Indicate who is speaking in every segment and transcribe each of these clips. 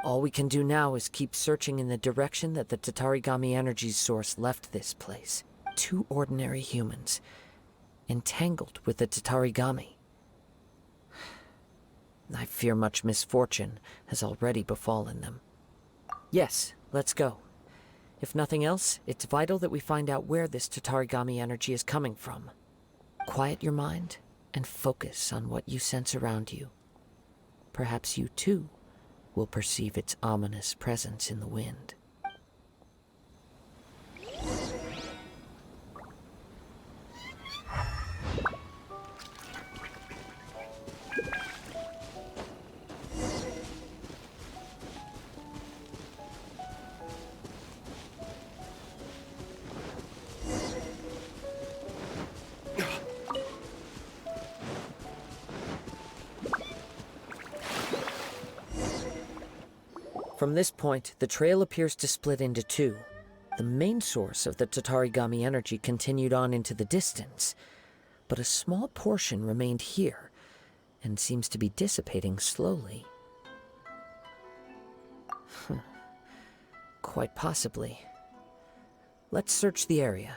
Speaker 1: All we can do now is keep searching in the direction that the Tatarigami energy source left this place. Two ordinary humans, entangled with the Tatarigami. I fear much misfortune has already befallen them. Yes, let's go. If nothing else, it's vital that we find out where this Tatarigami energy is coming from. Quiet your mind and focus on what you sense around you. Perhaps you too will perceive its ominous presence in the wind. From this point, the trail appears to split into two. The main source of the Tatarigami energy continued on into the distance, but a small portion remained here, and seems to be dissipating slowly. Quite possibly. Let's search the area.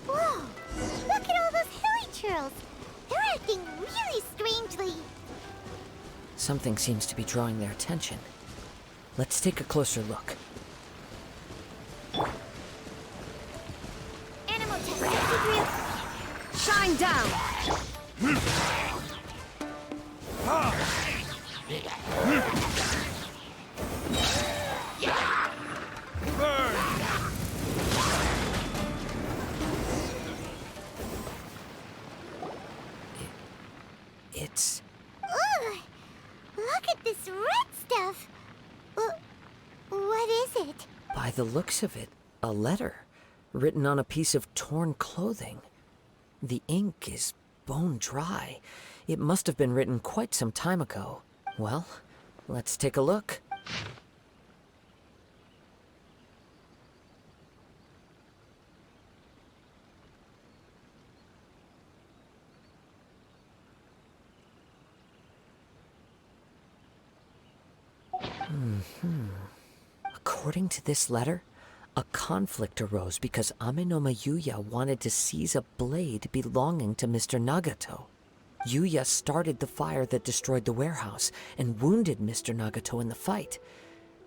Speaker 2: Whoa! Look at all those hilly churls! They're acting really strangely.
Speaker 1: Something seems to be drawing their attention. Let's take a closer look.
Speaker 2: Animal test.
Speaker 3: Shine down!
Speaker 1: It's...
Speaker 2: Ugh! Look at this red stuff! What is it?
Speaker 1: By the looks of it, a letter written on a piece of torn clothing. The ink is bone dry. It must have been written quite some time ago. Well, let's take a look. According to this letter, a conflict arose because Amenoma Yuya wanted to seize a blade belonging to Mr. Nagato. Yuya started the fire that destroyed the warehouse and wounded Mr. Nagato in the fight.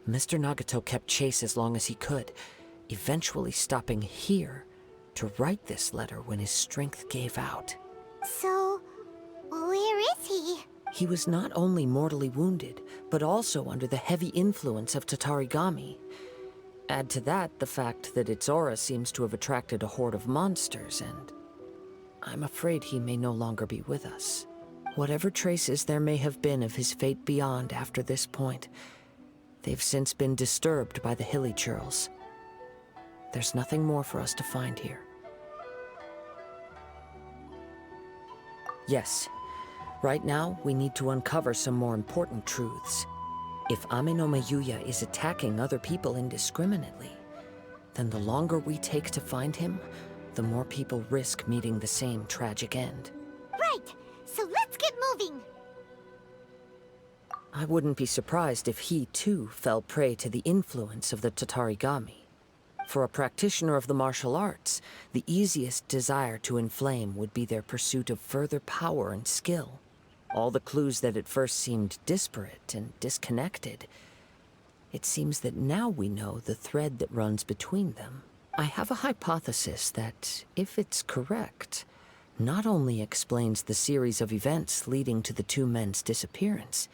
Speaker 1: Mr. Nagato kept chase as long as he could, eventually stopping here to write this letter when his strength gave out.
Speaker 2: So, where is he?
Speaker 1: He was not only mortally wounded, but also under the heavy influence of Tatarigami. Add to that the fact that its aura seems to have attracted a horde of monsters, and I'm afraid he may no longer be with us. Whatever traces there may have been of his fate beyond after this point, they've since been disturbed by the hilly churls. There's nothing more for us to find here. Yes. Right now, we need to uncover some more important truths. If Amenoma Yuya is attacking other people indiscriminately, then the longer we take to find him, the more people risk meeting the same tragic end.
Speaker 2: Right! So let's get moving!
Speaker 1: I wouldn't be surprised if he, too, fell prey to the influence of the Tatarigami. For a practitioner of the martial arts, the easiest desire to inflame would be their pursuit of further power and skill. All the clues that at first seemed disparate and disconnected, it seems that now we know the thread that runs between them. I have a hypothesis that, if it's correct, not only explains the series of events leading to the two men's disappearance,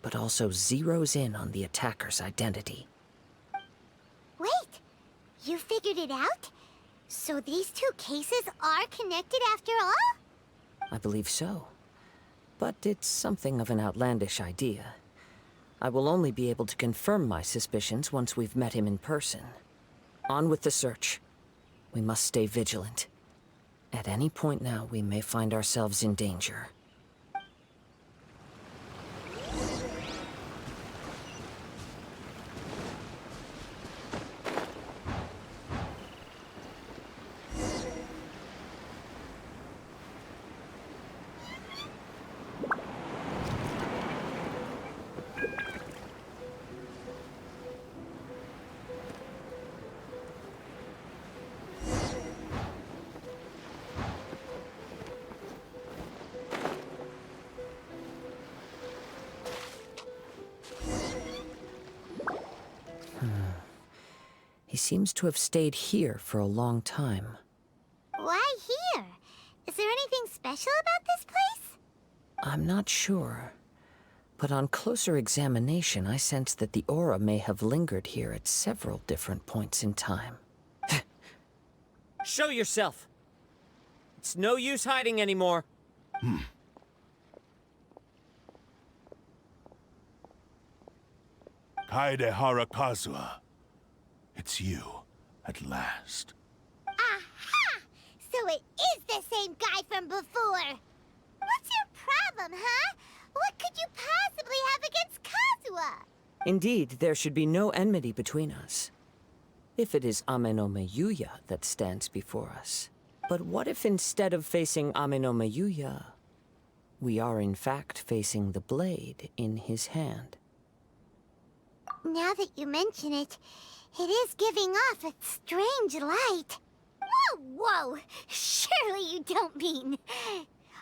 Speaker 1: but also zeroes in on the attacker's identity.
Speaker 2: Wait! You figured it out? So these two cases are connected after all?
Speaker 1: I believe so. But it's something of an outlandish idea. I will only be able to confirm my suspicions once we've met him in person. On with the search. We must stay vigilant. At any point now, we may find ourselves in danger. seems to have stayed here for a long time.
Speaker 2: Why here? Is there anything special about this place?
Speaker 1: I'm not sure. But on closer examination, I sense that the aura may have lingered here at several different points in time.
Speaker 4: Show yourself! It's no use hiding anymore.
Speaker 5: Kaede Harakazua. It's you, at last.
Speaker 2: Aha! So it is the same guy from before! What's your problem, huh? What could you possibly have against Kazuha?
Speaker 1: Indeed, there should be no enmity between us. If it is Amenome Yuya that stands before us. But what if instead of facing Amenome Yuya, we are in fact facing the blade in his hand?
Speaker 2: Now that you mention it, it is giving off a strange light. Whoa, whoa! Surely you don't mean...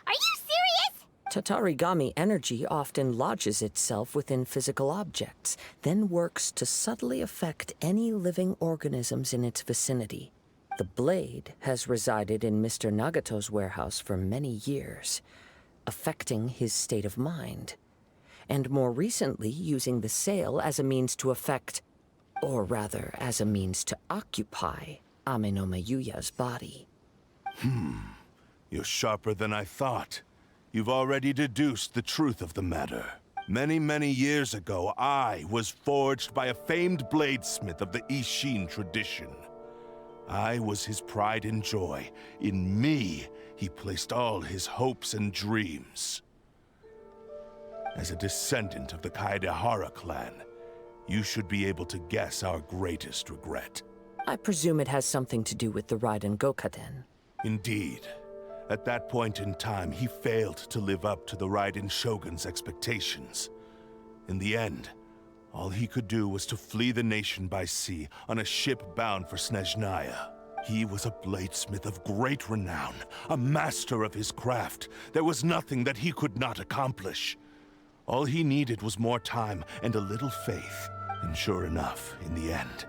Speaker 2: Are you serious?
Speaker 1: Tatarigami energy often lodges itself within physical objects, then works to subtly affect any living organisms in its vicinity. The blade has resided in Mr. Nagato's warehouse for many years, affecting his state of mind, and more recently using the sale as a means to affect, or rather as a means to occupy, Amenome Yuya's body.
Speaker 5: You're sharper than I thought. You've already deduced the truth of the matter. Many, many years ago, I was forged by a famed bladesmith of the Ishin tradition. I was his pride and joy. In me, he placed all his hopes and dreams. As a descendant of the Kaedehara clan, you should be able to guess our greatest regret.
Speaker 1: I presume it has something to do with the Raiden Gokaden.
Speaker 5: Indeed. At that point in time, he failed to live up to the Raiden Shogun's expectations. In the end, all he could do was to flee the nation by sea on a ship bound for Snezhnaya. He was a bladesmith of great renown, a master of his craft. There was nothing that he could not accomplish. All he needed was more time and a little faith. And sure enough, in the end,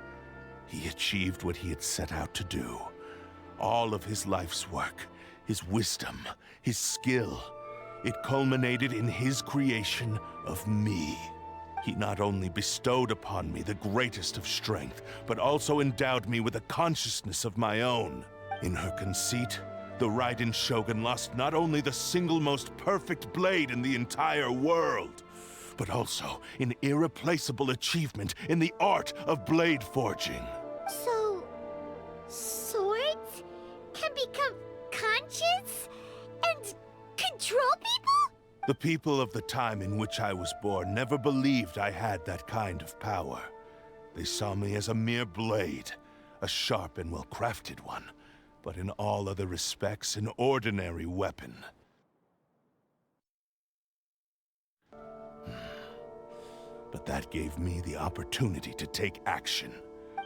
Speaker 5: he achieved what he had set out to do. All of his life's work, his wisdom, his skill, it culminated in his creation of me. He not only bestowed upon me the greatest of strength, but also endowed me with a consciousness of my own. In her conceit, the Raiden Shogun lost not only the single most perfect blade in the entire world, but also an irreplaceable achievement in the art of blade forging.
Speaker 2: So... swords can become conscious and control people?
Speaker 5: The people of the time in which I was born never believed I had that kind of power. They saw me as a mere blade, a sharp and well-crafted one, but in all other respects an ordinary weapon. But that gave me the opportunity to take action.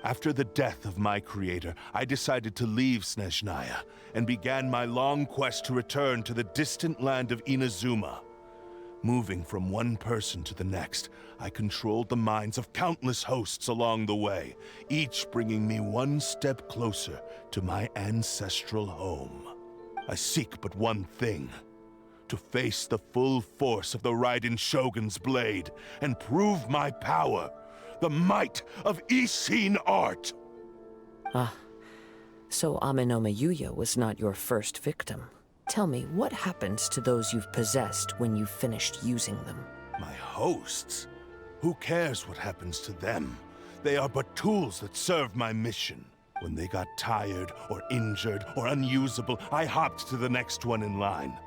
Speaker 5: After the death of my creator, I decided to leave Snezhnaya and began my long quest to return to the distant land of Inazuma. Moving from one person to the next, I controlled the minds of countless hosts along the way, each bringing me one step closer to my ancestral home. I seek but one thing: to face the full force of the Raiden Shogun's blade and prove my power. The might of Ishin art!
Speaker 1: Ah, so Amenome Yuya was not your first victim. Tell me, what happens to those you've possessed when you've finished using them?
Speaker 5: My hosts? Who cares what happens to them? They are but tools that serve my mission. When they got tired, or injured, or unusable, I hopped to the next one in line.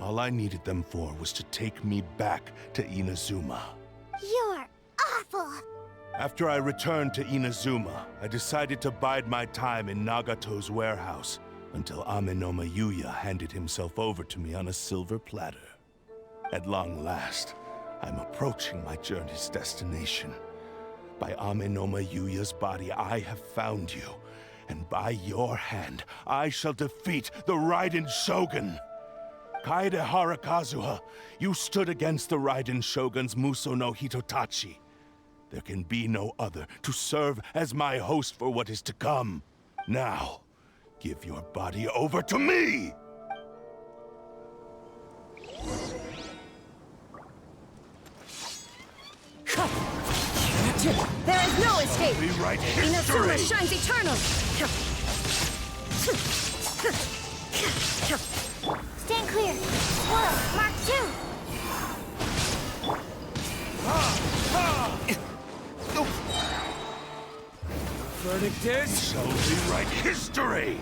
Speaker 5: All I needed them for was to take me back to Inazuma.
Speaker 2: You're awful!
Speaker 5: After I returned to Inazuma, I decided to bide my time in Nagato's warehouse until Amenome Yuya handed himself over to me on a silver platter. At long last, I'm approaching my journey's destination. By Amenome Yuya's body, I have found you, and by your hand, I shall defeat the Raiden Shogun! Kaedehara Kazuha, you stood against the Raiden Shogun's Muso no Hitotachi. There can be no other to serve as my host for what is to come. Now, give your body over to me!
Speaker 3: There is no escape!
Speaker 5: Rewrite
Speaker 3: Inazuma
Speaker 5: history!
Speaker 3: shines eternal!
Speaker 2: Stand clear. Whoa, Mark 2.
Speaker 4: Verdict is...
Speaker 5: Shall rewrite history!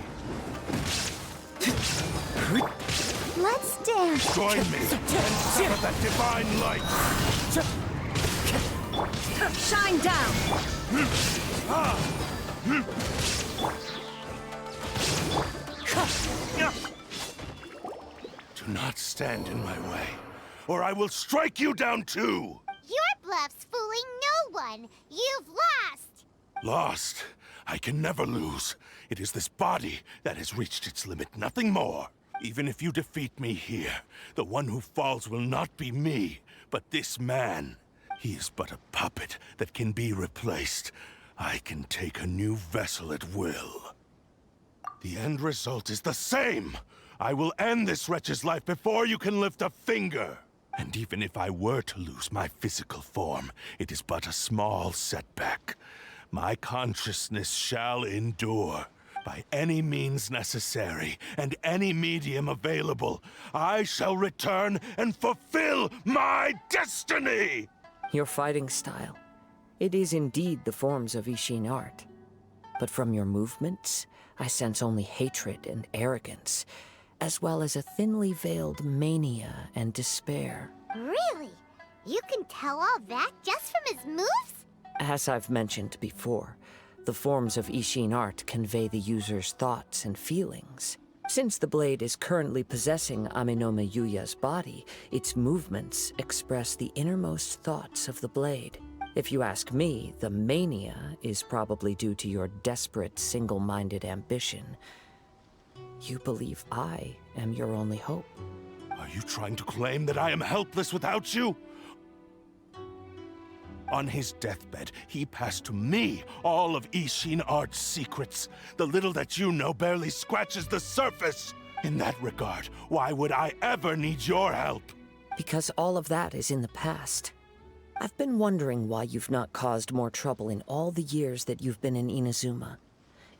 Speaker 2: Let's dance.
Speaker 5: Join me and sever that divine light!
Speaker 3: Shine down!
Speaker 5: Do not stand in my way, or I will strike you down too!
Speaker 2: Your bluff's fooling no one. You've lost.
Speaker 5: Lost? I can never lose. It is this body that has reached its limit, nothing more. Even if you defeat me here, the one who falls will not be me, but this man. He is but a puppet that can be replaced. I can take a new vessel at will. The end result is the same! I will end this wretch's life before you can lift a finger! And even if I were to lose my physical form, it is but a small setback. My consciousness shall endure. By any means necessary, and any medium available, I shall return and fulfill my destiny!
Speaker 1: Your fighting style. It is indeed the forms of Ishin art. But from your movements, I sense only hatred and arrogance, as well as a thinly veiled mania and despair.
Speaker 2: Really? You can tell all that just from his moves?
Speaker 1: As I've mentioned before, the forms of Ishin art convey the user's thoughts and feelings. Since the blade is currently possessing Aminome Yuya's body, its movements express the innermost thoughts of the blade. If you ask me, the mania is probably due to your desperate, single-minded ambition. You believe I am your only hope.
Speaker 5: Are you trying to claim that I am helpless without you? On his deathbed, he passed to me all of Ishin Art's secrets. The little that you know barely scratches the surface. In that regard, why would I ever need your help?
Speaker 1: Because all of that is in the past. I've been wondering why you've not caused more trouble in all the years that you've been in Inazuma.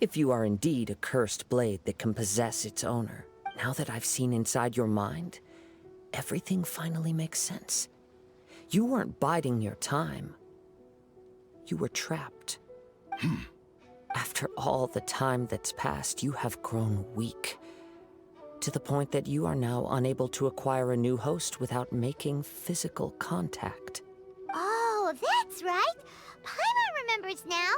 Speaker 1: If you are indeed a cursed blade that can possess its owner. Now that I've seen inside your mind, everything finally makes sense. You weren't biding your time. You were trapped. After all the time that's passed, you have grown weak. To the point that you are now unable to acquire a new host without making physical contact.
Speaker 2: Oh, that's right. Paimon remembers now.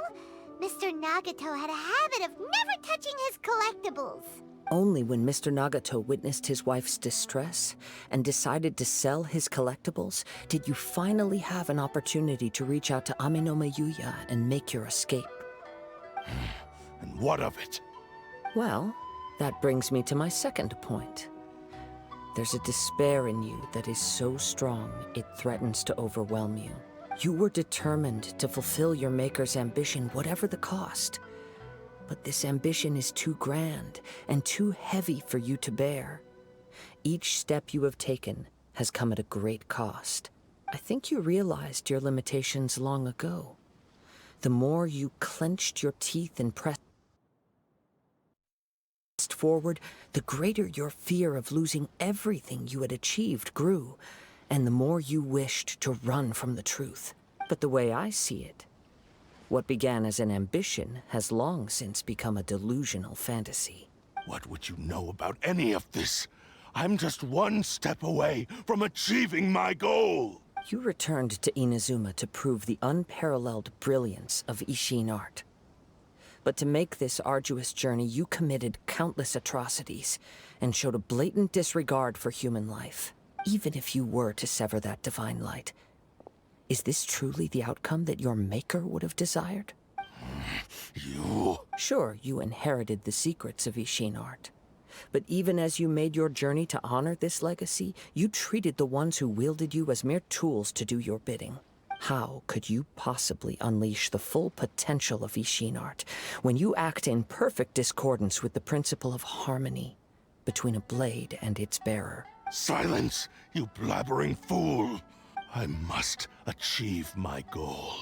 Speaker 2: Mr. Nagato had a habit of never touching his collectibles.
Speaker 1: Only when Mr. Nagato witnessed his wife's distress and decided to sell his collectibles did you finally have an opportunity to reach out to Aminome Yuya and make your escape.
Speaker 5: And what of it?
Speaker 1: Well, that brings me to my second point. There's a despair in you that is so strong it threatens to overwhelm you. You were determined to fulfill your maker's ambition, whatever the cost. But this ambition is too grand and too heavy for you to bear. Each step you have taken has come at a great cost. I think you realized your limitations long ago. The more you clenched your teeth and pressed forward, the greater your fear of losing everything you had achieved grew, and the more you wished to run from the truth. But the way I see it, what began as an ambition has long since become a delusional fantasy.
Speaker 5: What would you know about any of this? I'm just one step away from achieving my goal!
Speaker 1: You returned to Inazuma to prove the unparalleled brilliance of Ishin art. But to make this arduous journey, you committed countless atrocities and showed a blatant disregard for human life. Even if you were to sever that divine light, is this truly the outcome that your maker would have desired?
Speaker 5: You...
Speaker 1: Sure, you inherited the secrets of Ishin art. But even as you made your journey to honor this legacy, you treated the ones who wielded you as mere tools to do your bidding. How could you possibly unleash the full potential of Ishin art when you act in perfect discordance with the principle of harmony between a blade and its bearer?
Speaker 5: Silence, you blabbering fool! I must achieve my goal.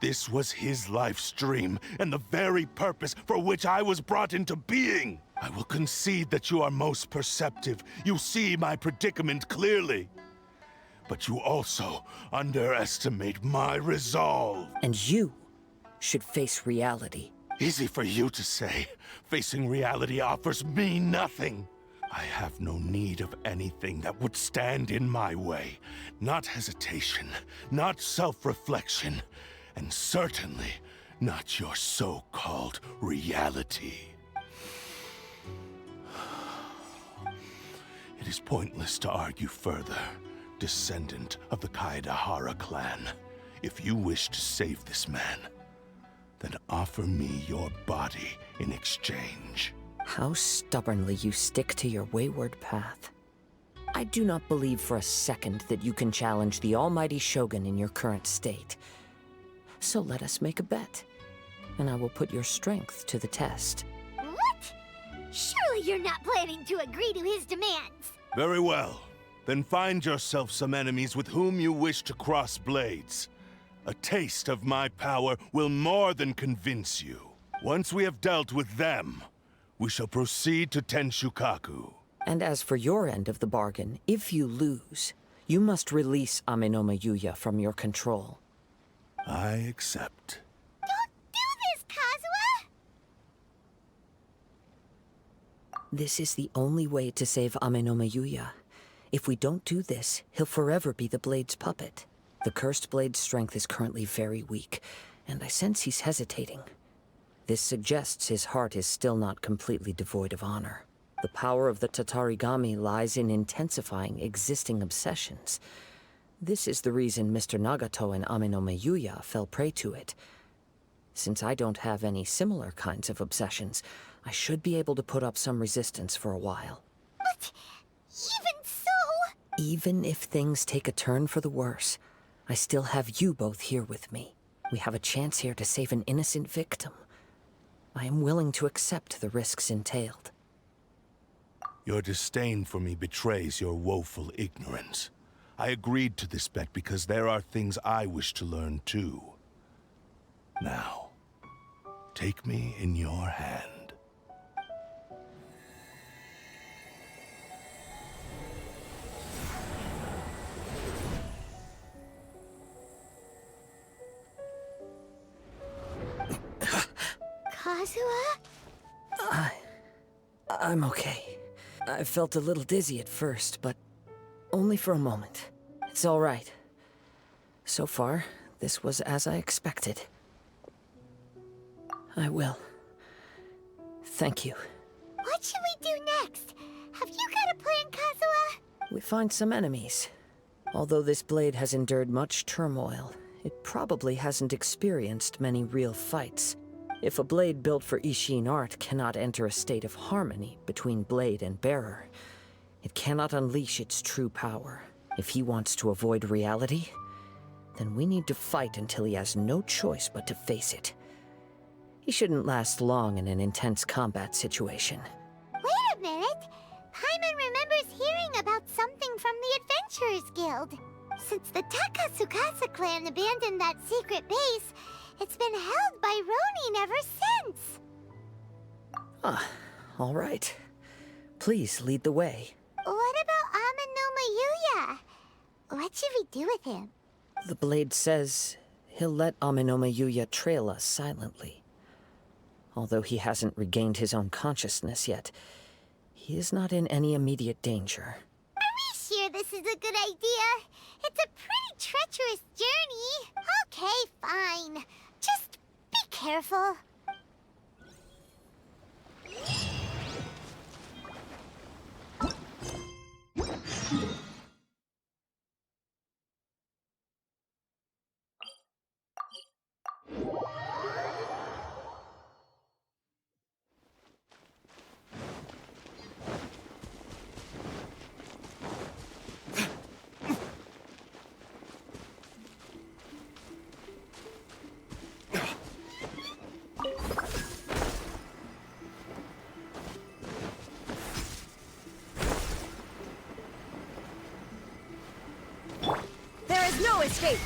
Speaker 5: This was his life's dream, and the very purpose for which I was brought into being. I will concede that you are most perceptive. You see my predicament clearly. But you also underestimate my resolve.
Speaker 1: And you should face reality.
Speaker 5: Easy for you to say. Facing reality offers me nothing. I have no need of anything that would stand in my way. Not hesitation, not self-reflection, and certainly not your so-called reality. It is pointless to argue further, descendant of the Kaedahara clan. If you wish to save this man, then offer me your body in exchange.
Speaker 1: How stubbornly you stick to your wayward path. I do not believe for a second that you can challenge the almighty Shogun in your current state. So let us make a bet, and I will put your strength to the test.
Speaker 2: What? Surely you're not planning to agree to his demands.
Speaker 5: Very well. Then find yourself some enemies with whom you wish to cross blades. A taste of my power will more than convince you. Once we have dealt with them, we shall proceed to Tenshukaku.
Speaker 1: And as for your end of the bargain, if you lose, you must release Amenoma Yuya from your control.
Speaker 5: I accept.
Speaker 2: Don't do this, Kazuha!
Speaker 1: This is the only way to save Amenoma Yuya. If we don't do this, he'll forever be the Blade's puppet. The Cursed Blade's strength is currently very weak, and I sense he's hesitating. This suggests his heart is still not completely devoid of honor. The power of the Tatarigami lies in intensifying existing obsessions. This is the reason Mr. Nagato and Amenoma Yuya fell prey to it. Since I don't have any similar kinds of obsessions, I should be able to put up some resistance for a while.
Speaker 2: But even so...
Speaker 1: Even if things take a turn for the worse, I still have you both here with me. We have a chance here to save an innocent victim. I am willing to accept the risks entailed.
Speaker 5: Your disdain for me betrays your woeful ignorance. I agreed to this bet because there are things I wish to learn too. Now, take me in your hand.
Speaker 2: Kazuha?
Speaker 1: I'm okay. I felt a little dizzy at first, but only for a moment. It's all right. So far, this was as I expected. I will. Thank you.
Speaker 2: What should we do next? Have you got a plan, Kazuha?
Speaker 1: We find some enemies. Although this blade has endured much turmoil, it probably hasn't experienced many real fights. If a blade built for Ishin art cannot enter a state of harmony between blade and bearer, it cannot unleash its true power. If he wants to avoid reality, then we need to fight until he has no choice but to face it. He shouldn't last long in an intense combat situation.
Speaker 2: Wait a minute! Paimon remembers hearing about something from the Adventurers Guild. Since the Takasukasa clan abandoned that secret base, it's been held by Ronin ever since.
Speaker 1: Ah, all right. Please lead the way.
Speaker 2: What about Amenoma Yuya? What should we do with him?
Speaker 1: The blade says he'll let Amenoma Yuya trail us silently. Although he hasn't regained his own consciousness yet, he is not in any immediate danger.
Speaker 2: Are we sure this is a good idea? It's a pretty treacherous journey. Okay, fine. Just be careful.
Speaker 3: There's no escape!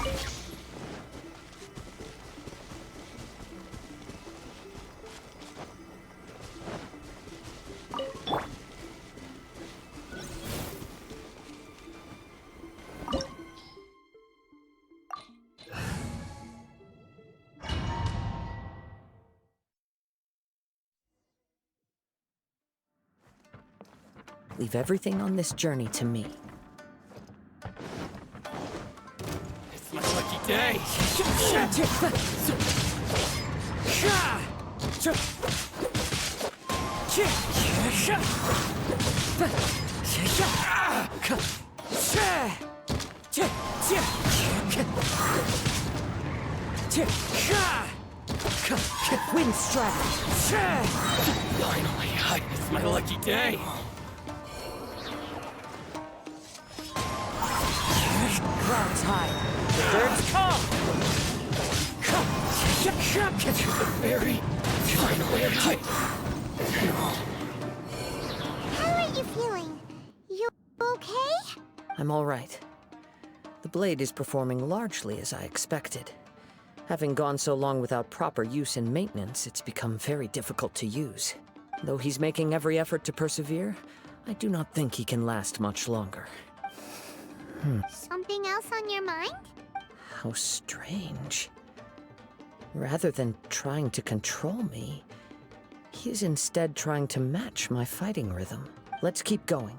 Speaker 1: Leave everything on this journey to me.
Speaker 4: It's my lucky day.
Speaker 1: Wind strike!
Speaker 4: Finally, it's my lucky day.
Speaker 1: Clouds high.
Speaker 4: The birds come. To the very finally.
Speaker 2: How are you feeling? You okay?
Speaker 1: I'm all right. The blade is performing largely as I expected. Having gone so long without proper use and maintenance, it's become very difficult to use. Though he's making every effort to persevere, I do not think he can last much longer.
Speaker 2: Something else on your mind?
Speaker 1: How strange. Rather than trying to control me, he is instead trying to match my fighting rhythm. Let's keep going.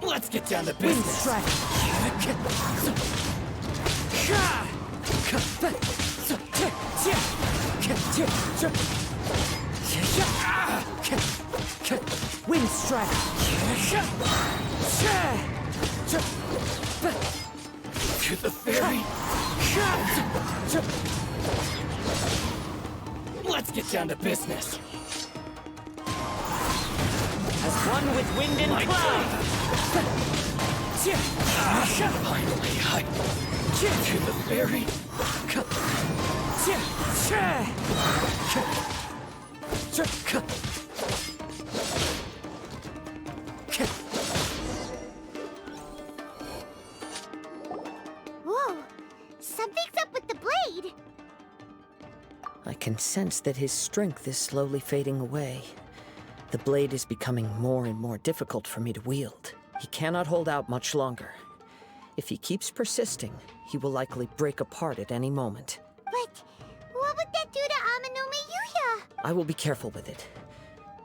Speaker 4: Let's get down to
Speaker 1: Wind
Speaker 4: business.
Speaker 1: strike! Wind strike!
Speaker 4: To the very. Let's get down to business. As one with wind and cloud. Finally, to the very.
Speaker 2: Whoa! Something's up with the blade!
Speaker 1: I can sense that his strength is slowly fading away. The blade is becoming more and more difficult for me to wield. He cannot hold out much longer. If he keeps persisting, he will likely break apart at any moment.
Speaker 2: But what would that do to Amanome Yuya?
Speaker 1: I will be careful with it.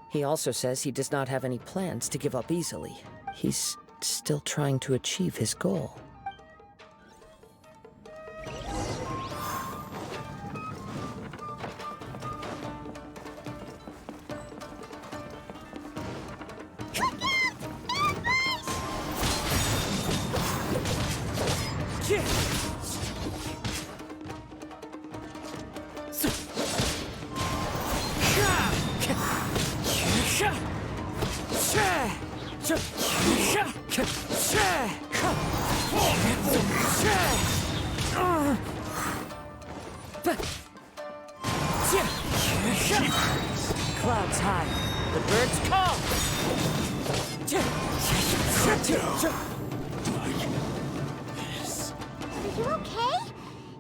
Speaker 1: He also says he does not have any plans to give up easily. He's still trying to achieve his goal. Clouds high.
Speaker 4: The birds come.
Speaker 2: Are you okay?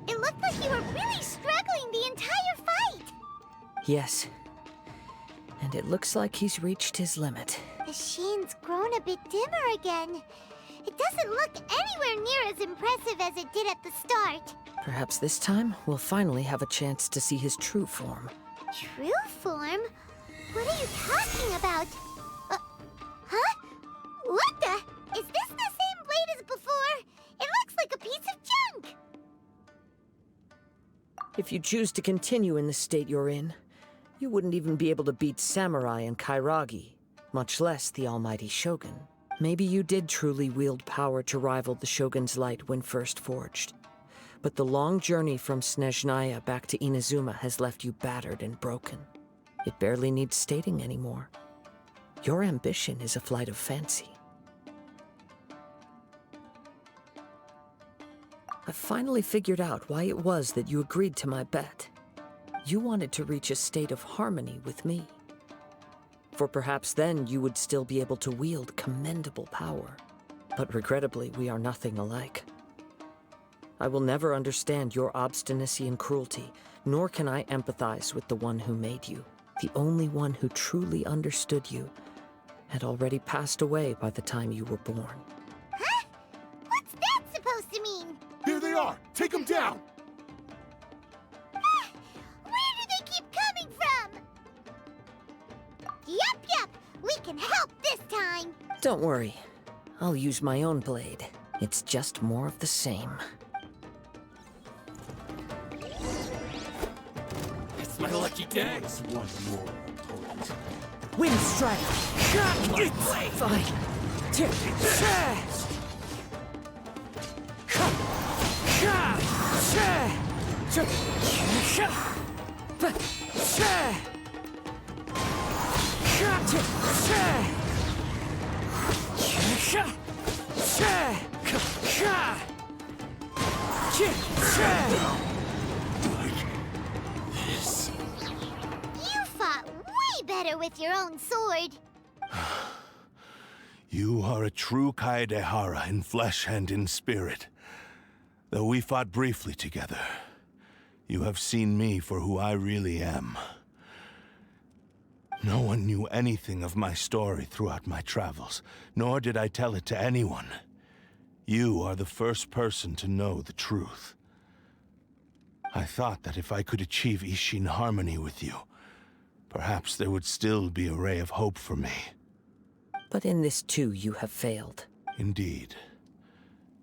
Speaker 2: It looked like you were really struggling the entire fight!
Speaker 1: Yes. And it looks like he's reached his limit.
Speaker 2: The sheen's grown a bit dimmer again. It doesn't look anywhere near as impressive as it did at the start.
Speaker 1: Perhaps this time, we'll finally have a chance to see his true form.
Speaker 2: True form? What are you talking about? Huh? What the? Is this the same blade as before? It looks like a piece of junk!
Speaker 1: If you choose to continue in the state you're in, you wouldn't even be able to beat Samurai and Kairagi, much less the almighty Shogun. Maybe you did truly wield power to rival the Shogun's light when first forged. But the long journey from Snezhnaya back to Inazuma has left you battered and broken. It barely needs stating anymore. Your ambition is a flight of fancy. I've finally figured out why it was that you agreed to my bet. You wanted to reach a state of harmony with me. For perhaps then you would still be able to wield commendable power. But regrettably, we are nothing alike. I will never understand your obstinacy and cruelty, nor can I empathize with the one who made you. The only one who truly understood you had already passed away by the time you were born.
Speaker 2: Huh? What's that supposed to mean?
Speaker 5: Here they are! Take them down!
Speaker 2: Where do they keep coming from? Yup, we can help this time.
Speaker 1: Don't worry. I'll use my own blade. It's just more of the same.
Speaker 4: It's my lucky day.
Speaker 1: Wind strike! Fine.
Speaker 2: You fought way better with your own sword.
Speaker 5: You are a true Kaedehara in flesh and in spirit. Though we fought briefly together, you have seen me for who I really am. No one knew anything of my story throughout my travels, nor did I tell it to anyone. You are the first person to know the truth. I thought that if I could achieve Ishin harmony with you, perhaps there would still be a ray of hope for me.
Speaker 1: But in this too, you have failed.
Speaker 5: Indeed.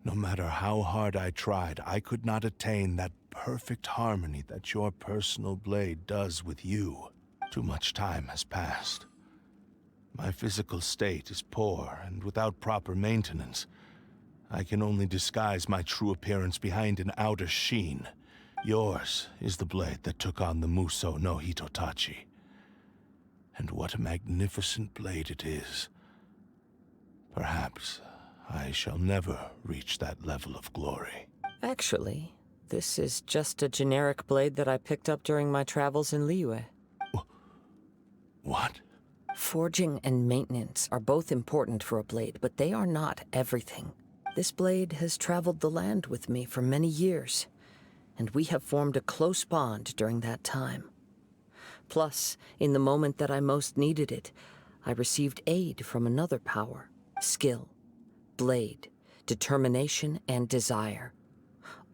Speaker 5: No matter how hard I tried, I could not attain that perfect harmony that your personal blade does with you. Too much time has passed. My physical state is poor, and without proper maintenance, I can only disguise my true appearance behind an outer sheen. Yours is the blade that took on the Muso no Hitotachi. And what a magnificent blade it is. Perhaps I shall never reach that level of glory.
Speaker 1: Actually, this is just a generic blade that I picked up during my travels in Liyue.
Speaker 5: What?
Speaker 1: Forging and maintenance are both important for a blade, but they are not everything. This blade has traveled the land with me for many years, and we have formed a close bond during that time. Plus, in the moment that I most needed it, I received aid from another power: skill, blade, determination, and desire.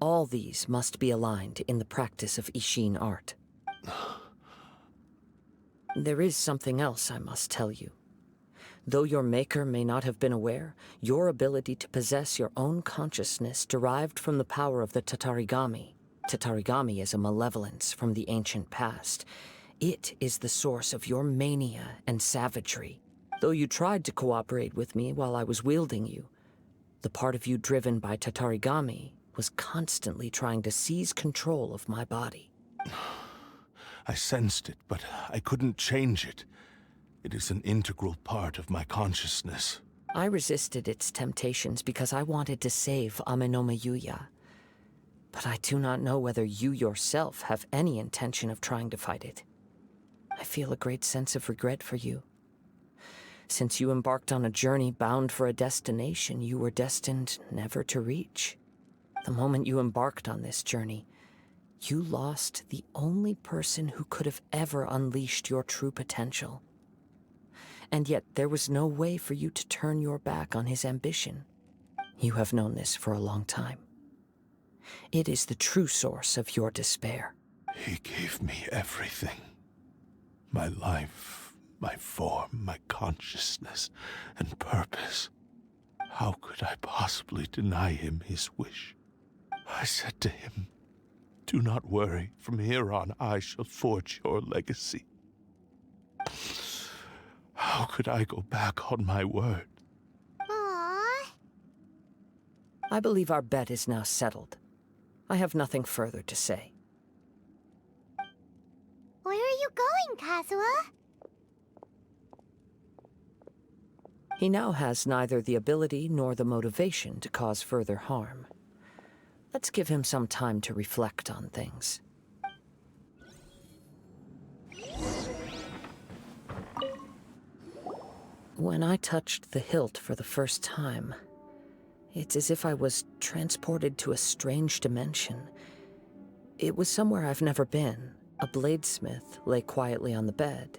Speaker 1: All these must be aligned in the practice of Ishin art. There is something else I must tell you. Though your maker may not have been aware, your ability to possess your own consciousness derived from the power of the Tatarigami. Tatarigami is a malevolence from the ancient past. It is the source of your mania and savagery. Though you tried to cooperate with me while I was wielding you, the part of you driven by Tatarigami was constantly trying to seize control of my body.
Speaker 5: I sensed it, but I couldn't change it. It is an integral part of my consciousness.
Speaker 1: I resisted its temptations because I wanted to save Amenoma Yuya. But I do not know whether you yourself have any intention of trying to fight it. I feel a great sense of regret for you. Since you embarked on a journey bound for a destination you were destined never to reach. The moment you embarked on this journey, you lost the only person who could have ever unleashed your true potential. And yet there was no way for you to turn your back on his ambition. You have known this for a long time. It is the true source of your despair.
Speaker 5: He gave me everything. My life, my form, my consciousness, and purpose. How could I possibly deny him his wish? I said to him, "Do not worry. From here on, I shall forge your legacy." How could I go back on my word?
Speaker 2: Aww.
Speaker 1: I believe our bet is now settled. I have nothing further to say.
Speaker 2: Where are you going, Kazuha?
Speaker 1: He now has neither the ability nor the motivation to cause further harm. Let's give him some time to reflect on things. When I touched the hilt for the first time, it's as if I was transported to a strange dimension. It was somewhere I've never been. A bladesmith lay quietly on the bed,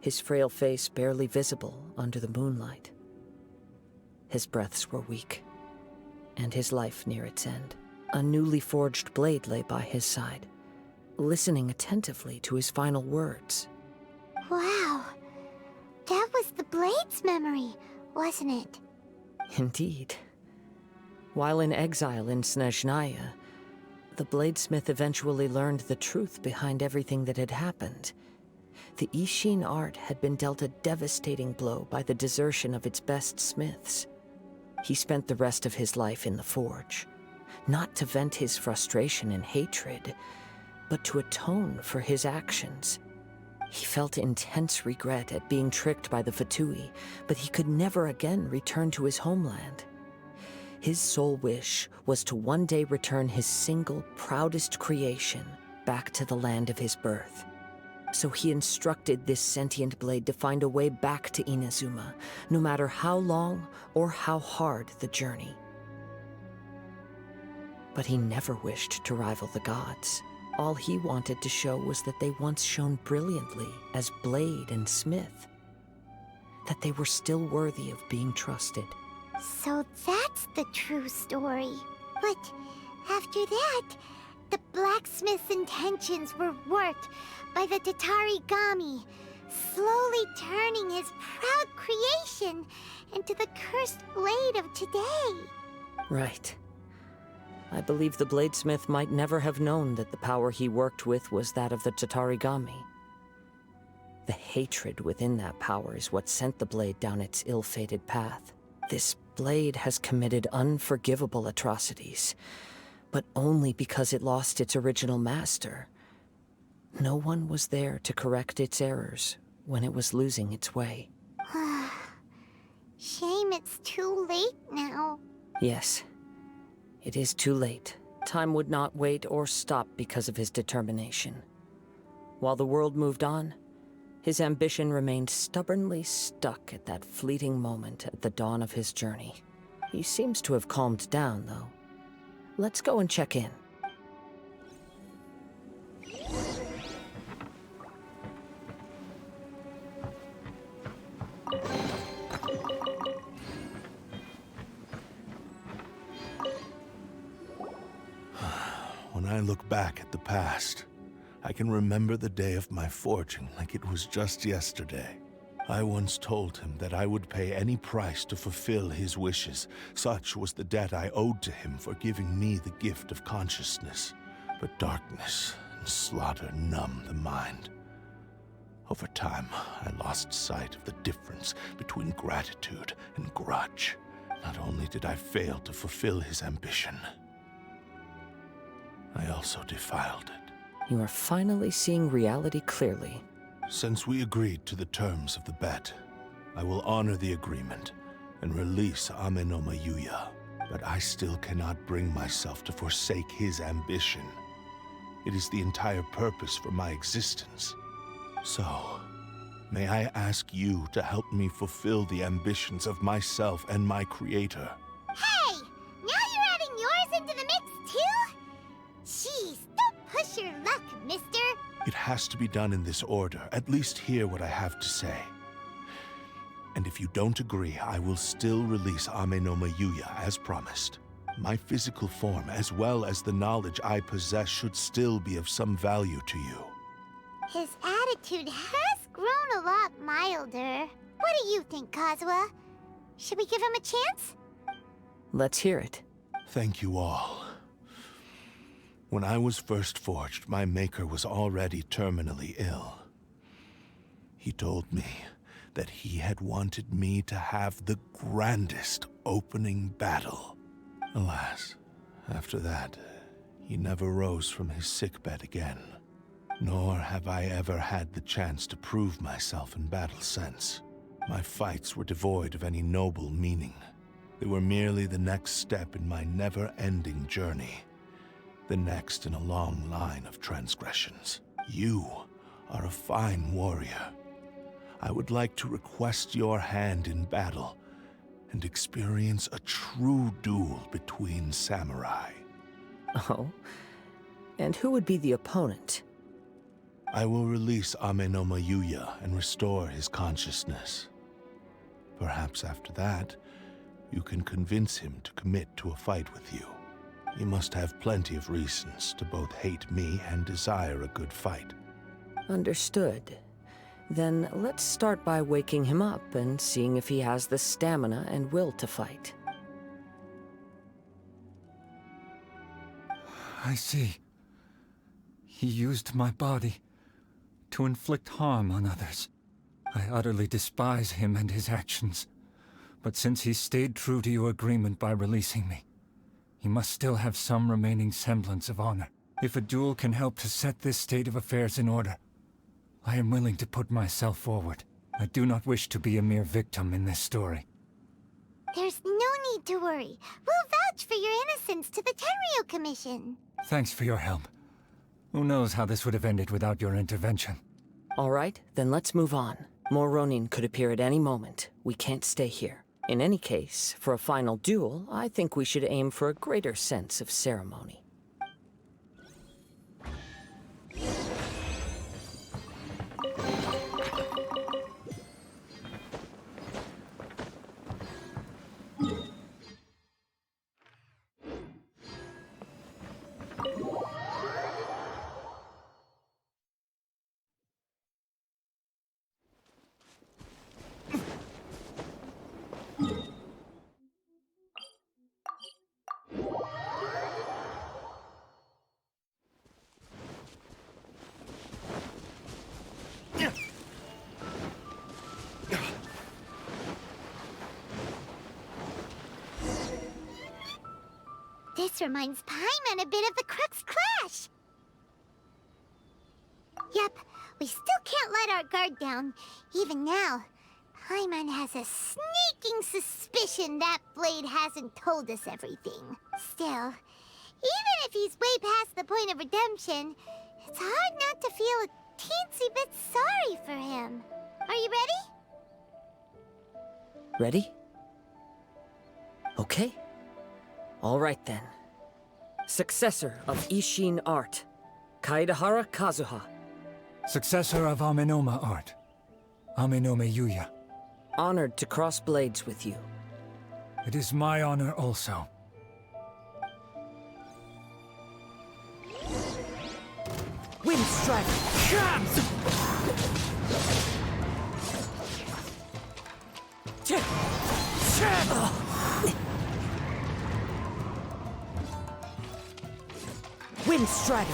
Speaker 1: his frail face barely visible under the moonlight. His breaths were weak, and his life near its end. A newly forged blade lay by his side, listening attentively to his final words.
Speaker 2: Wow. That was the Blade's memory, wasn't it?
Speaker 1: Indeed. While in exile in Snezhnaya, the bladesmith eventually learned the truth behind everything that had happened. The Ishin art had been dealt a devastating blow by the desertion of its best smiths. He spent the rest of his life in the forge, not to vent his frustration and hatred, but to atone for his actions. He felt intense regret at being tricked by the Fatui, but he could never again return to his homeland. His sole wish was to one day return his single, proudest creation back to the land of his birth. So he instructed this sentient blade to find a way back to Inazuma, no matter how long or how hard the journey. But he never wished to rival the gods. All he wanted to show was that they once shone brilliantly as blade and smith, that they were still worthy of being trusted.
Speaker 2: So that's the true story. But after that, the blacksmith's intentions were worked by the Tatarigami, slowly turning his proud creation into the cursed blade of today.
Speaker 1: Right. I believe the bladesmith might never have known that the power he worked with was that of the Tatarigami. The hatred within that power is what sent the blade down its ill-fated path. This blade has committed unforgivable atrocities, but only because it lost its original master. No one was there to correct its errors when it was losing its way.
Speaker 2: Shame it's too late now.
Speaker 1: Yes. It is too late. Time would not wait or stop because of his determination. While the world moved on, his ambition remained stubbornly stuck at that fleeting moment at the dawn of his journey. He seems to have calmed down, though. Let's go and check in.
Speaker 5: When I look back at the past, I can remember the day of my forging like it was just yesterday. I once told him that I would pay any price to fulfill his wishes. Such was the debt I owed to him for giving me the gift of consciousness. But darkness and slaughter numb the mind. Over time, I lost sight of the difference between gratitude and grudge. Not only did I fail to fulfill his ambition, I also defiled it.
Speaker 1: You are finally seeing reality clearly.
Speaker 5: Since we agreed to the terms of the bet, I will honor the agreement and release Ame no Mayuya. But I still cannot bring myself to forsake his ambition. It is the entire purpose for my existence. So, may I ask you to help me fulfill the ambitions of myself and my creator?
Speaker 2: Hey! Now you're adding yours into the mix, too? Jeez, don't push your luck, mister.
Speaker 5: It has to be done in this order. At least hear what I have to say. And if you don't agree, I will still release Ame no Mayuya as promised. My physical form, as well as the knowledge I possess, should still be of some value to you.
Speaker 2: His attitude has grown a lot milder. What do you think, Kazuha? Should we give him a chance?
Speaker 1: Let's hear it.
Speaker 5: Thank you all. When I was first forged, my maker was already terminally ill. He told me that he had wanted me to have the grandest opening battle. Alas, after that, he never rose from his sickbed again. Nor have I ever had the chance to prove myself in battle since. My fights were devoid of any noble meaning. They were merely the next step in my never-ending journey. The next in a long line of transgressions. You are a fine warrior. I would like to request your hand in battle and experience a true duel between samurai.
Speaker 1: Oh? And who would be the opponent?
Speaker 5: I will release Amenoma Yuya and restore his consciousness. Perhaps after that, you can convince him to commit to a fight with you. He must have plenty of reasons to both hate me and desire a good fight.
Speaker 1: Understood. Then let's start by waking him up and seeing if he has the stamina and will to fight.
Speaker 6: I see. He used my body to inflict harm on others. I utterly despise him and his actions. But since he stayed true to your agreement by releasing me, he must still have some remaining semblance of honor. If a duel can help to set this state of affairs in order, I am willing to put myself forward. I do not wish to be a mere victim in this story.
Speaker 2: There's no need to worry. We'll vouch for your innocence to the Tenryo Commission.
Speaker 6: Thanks for your help. Who knows how this would have ended without your intervention?
Speaker 1: All right, then let's move on. More Ronin could appear at any moment. We can't stay here. In any case, for a final duel, I think we should aim for a greater sense of ceremony.
Speaker 2: This reminds Paimon a bit of the Crux Clash. Yep, we still can't let our guard down. Even now, Paimon has a sneaking suspicion that Blade hasn't told us everything. Still, even if he's way past the point of redemption, it's hard not to feel a teensy bit sorry for him. Are you ready?
Speaker 1: Ready? Okay. All right then. Successor of Ishin art, Kaedahara Kazuha.
Speaker 6: Successor of Amenoma art, Amenoma Yuya.
Speaker 1: Honored to cross blades with you.
Speaker 6: It is my honor also.
Speaker 1: Wind Strider! Wind Strider!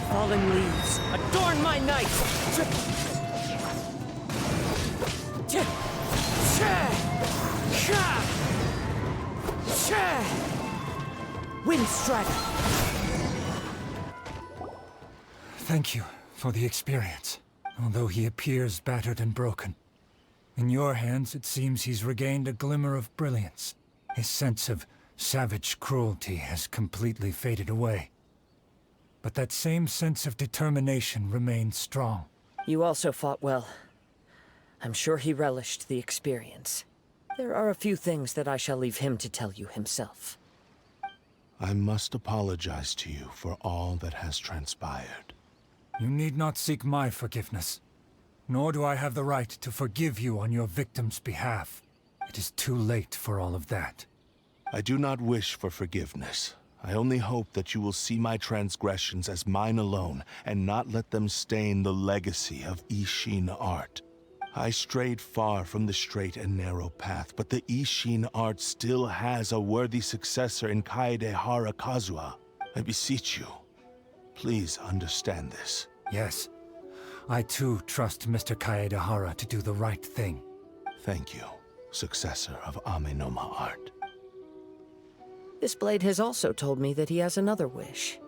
Speaker 1: Fallen leaves, adorn my night! Wind Strider!
Speaker 6: Thank you for the experience, although he appears battered and broken. In your hands, it seems he's regained a glimmer of brilliance. His sense of savage cruelty has completely faded away. But that same sense of determination remains strong.
Speaker 1: You also fought well. I'm sure he relished the experience. There are a few things that I shall leave him to tell you himself.
Speaker 5: I must apologize to you for all that has transpired.
Speaker 6: You need not seek my forgiveness. Nor do I have the right to forgive you on your victim's behalf. It is too late for all of that.
Speaker 5: I do not wish for forgiveness. I only hope that you will see my transgressions as mine alone, and not let them stain the legacy of Ishin art. I strayed far from the straight and narrow path, but the Ishin art still has a worthy successor in Kaedehara Kazuha. I beseech you, please understand this.
Speaker 6: Yes. I too trust Mr. Kaedehara to do the right thing.
Speaker 5: Thank you, successor of Amenoma art.
Speaker 1: This blade has also told me that he has another wish.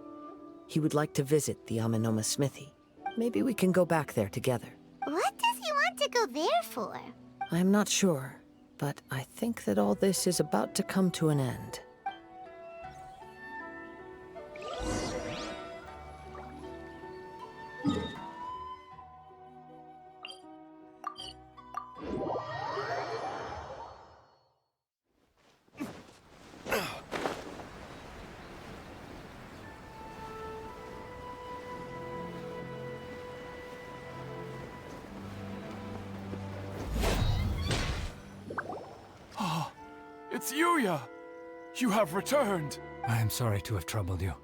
Speaker 1: He would like to visit the Amenoma smithy. Maybe we can go back there together.
Speaker 2: What does he want to go there for?
Speaker 1: I'm not sure, but I think that all this is about to come to an end.
Speaker 7: It's Yuya! You have returned!
Speaker 6: I am sorry to have troubled you.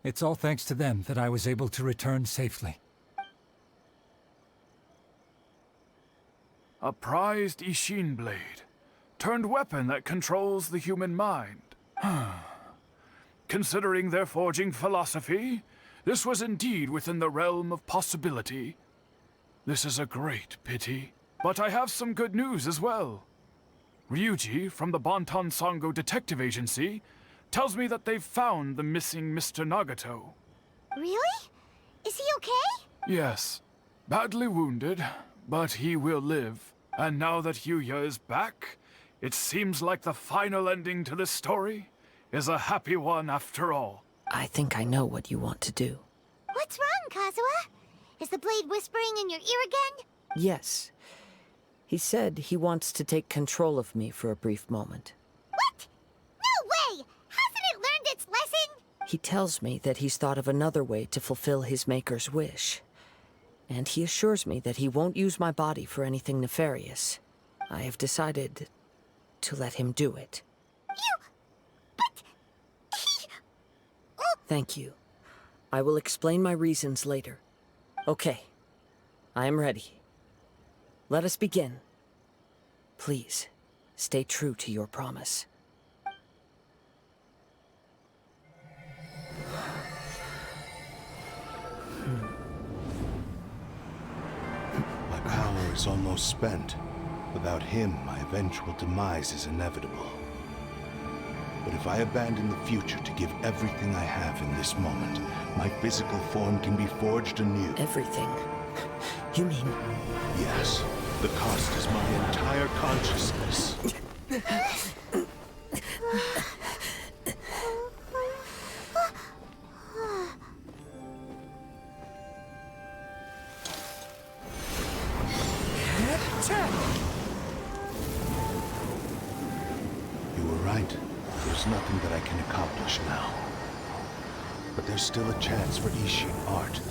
Speaker 6: It's all thanks to them that I was able to return safely.
Speaker 7: A prized Ishin blade, turned weapon that controls the human mind. Considering their forging philosophy, this was indeed within the realm of possibility. This is a great pity, but I have some good news as well. Ryuji, from the Bonton Sango Detective Agency, tells me that they've found the missing Mr. Nagato.
Speaker 2: Really? Is he okay?
Speaker 7: Yes, badly wounded, but he will live. And now that Yuya is back, it seems like the final ending to this story is a happy one after all.
Speaker 1: I think I know what you want to do.
Speaker 2: What's wrong, Kazuha? Is the blade whispering in your ear again?
Speaker 1: Yes. He said he wants to take control of me for a brief moment.
Speaker 2: What? No way! Hasn't it learned its lesson?
Speaker 1: He tells me that he's thought of another way to fulfill his maker's wish. And he assures me that he won't use my body for anything nefarious. I have decided to let him do it.
Speaker 2: But... he... Oh,
Speaker 1: Thank you. I will explain my reasons later. Okay. I am ready. Let us begin. Please, stay true to your promise.
Speaker 5: My power is almost spent. Without him, my eventual demise is inevitable. But if I abandon the future to give everything I have in this moment, my physical form can be forged anew.
Speaker 1: Everything? You mean...
Speaker 5: Yes. The cost is my entire consciousness. You were right. There's nothing that I can accomplish now. But there's still a chance for Ishin art.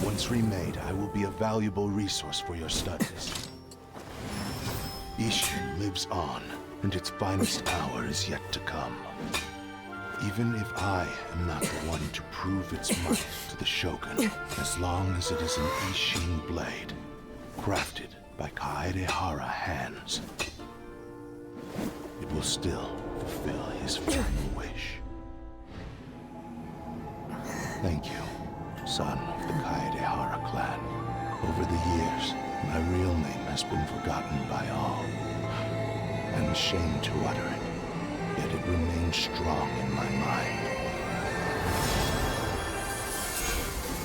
Speaker 5: Once remade, I will be a valuable resource for your studies. Ishin lives on, and its finest hour is yet to come. Even if I am not the one to prove its might to the Shogun, as long as it is an Ishin blade, crafted by Kaedehara hands, it will still fulfill his final wish. Thank you, son of the Kaedehara clan. Over the years, my real name has been forgotten by all. I'm ashamed to utter it, yet it remains strong in my mind.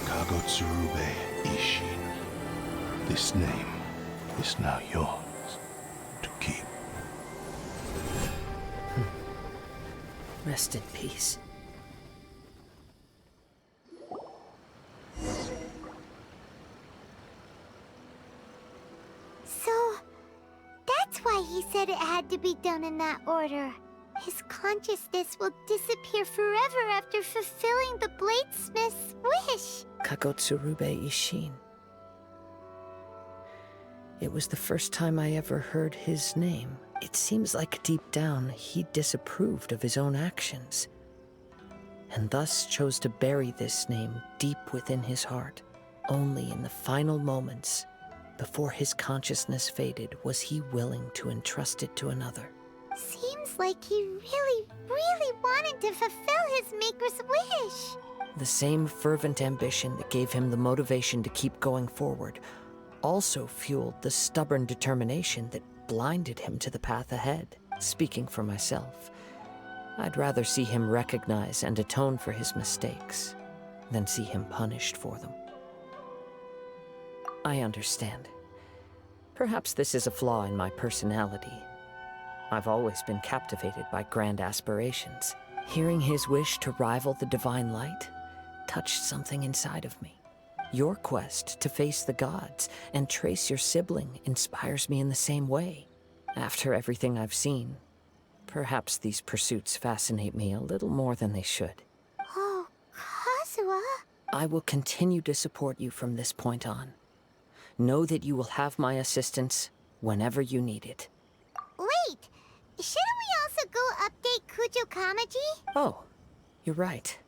Speaker 5: Kagotsurube Ishin. This name is now yours to keep.
Speaker 1: Rest in peace.
Speaker 2: so... that's why he said it had to be done in that order. His consciousness will disappear forever after fulfilling the bladesmith's wish.
Speaker 1: Kagotsurube Ishin. It was the first time I ever heard his name. It seems like deep down he disapproved of his own actions, and thus chose to bury this name deep within his heart. Only in the final moments, before his consciousness faded, was he willing to entrust it to another.
Speaker 2: Seems like he really, really wanted to fulfill his maker's wish.
Speaker 1: The same fervent ambition that gave him the motivation to keep going forward also fueled the stubborn determination that blinded him to the path ahead. Speaking for myself, I'd rather see him recognize and atone for his mistakes than see him punished for them. I understand. Perhaps this is a flaw in my personality. I've always been captivated by grand aspirations. Hearing his wish to rival the divine light touched something inside of me. Your quest to face the gods and trace your sibling inspires me in the same way. After everything I've seen, perhaps these pursuits fascinate me a little more than they should.
Speaker 2: Oh, Kazuha.
Speaker 1: I will continue to support you from this point on. Know that you will have my assistance whenever you need it.
Speaker 2: Wait, shouldn't we also go update Kujo Kamaji?
Speaker 1: Oh, you're right.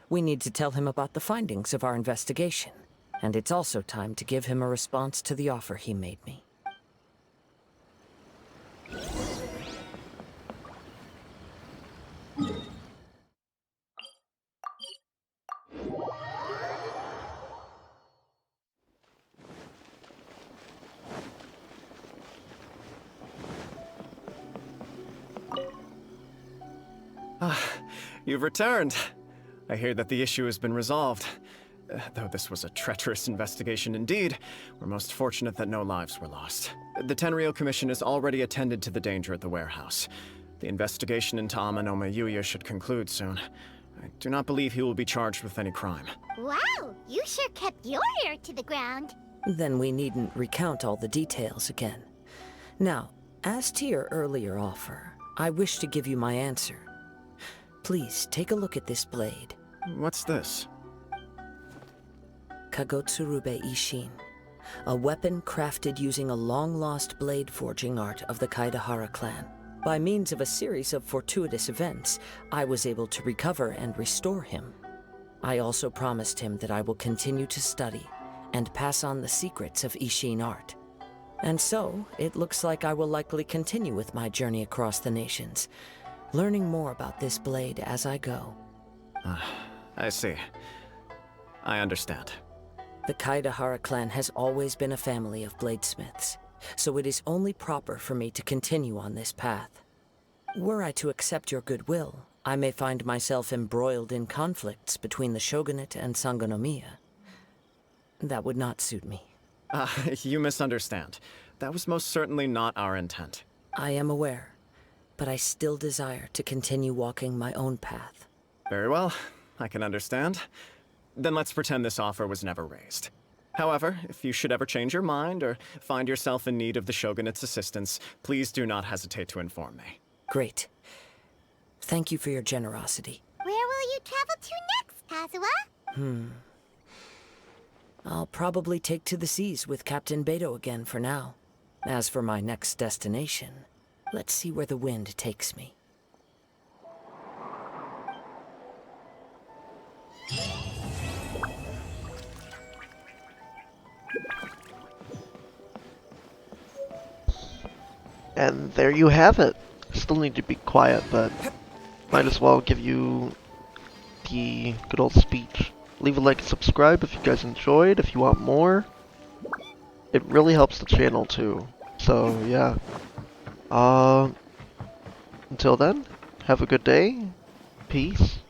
Speaker 1: We need to tell him about the findings of our investigation. And it's also time to give him a response to the offer he made me.
Speaker 8: You've returned. I hear that the issue has been resolved. Though this was a treacherous investigation indeed, we're most fortunate that no lives were lost. The Tenryou Commission has already attended to the danger at the warehouse. The investigation into Amanome Yuya should conclude soon. I do not believe he will be charged with any crime.
Speaker 2: Wow, you sure kept your ear to the ground.
Speaker 1: Then we needn't recount all the details again. Now, as to your earlier offer, I wish to give you my answer. Please, take a look at this blade.
Speaker 8: What's this?
Speaker 1: Kagotsurube Ishin, a weapon crafted using a long-lost blade forging art of the Kaidahara clan. By means of a series of fortuitous events, I was able to recover and restore him. I also promised him that I will continue to study and pass on the secrets of Ishin art. And so, it looks like I will likely continue with my journey across the nations, learning more about this blade as I go.
Speaker 8: I see. I understand.
Speaker 1: The Kaidahara clan has always been a family of bladesmiths, so it is only proper for me to continue on this path. Were I to accept your goodwill, I may find myself embroiled in conflicts between the shogunate and Sangonomiya. That would not suit me.
Speaker 8: You misunderstand. That was most certainly not our intent.
Speaker 1: I am aware, but I still desire to continue walking my own path.
Speaker 8: Very well, I can understand. Then let's pretend this offer was never raised. However, if you should ever change your mind or find yourself in need of the Shogunate's assistance, please do not hesitate to inform me.
Speaker 1: Great. Thank you for your generosity.
Speaker 2: Where will you travel to next, Kazuha?
Speaker 1: I'll probably take to the seas with Captain Beto again for now. As for my next destination, let's see where the wind takes me.
Speaker 9: And there you have it. Still need to be quiet, but might as well give you the good old speech. Leave a like and subscribe if you guys enjoyed, if you want more. It really helps the channel too. So yeah. Until then, have a good day. Peace.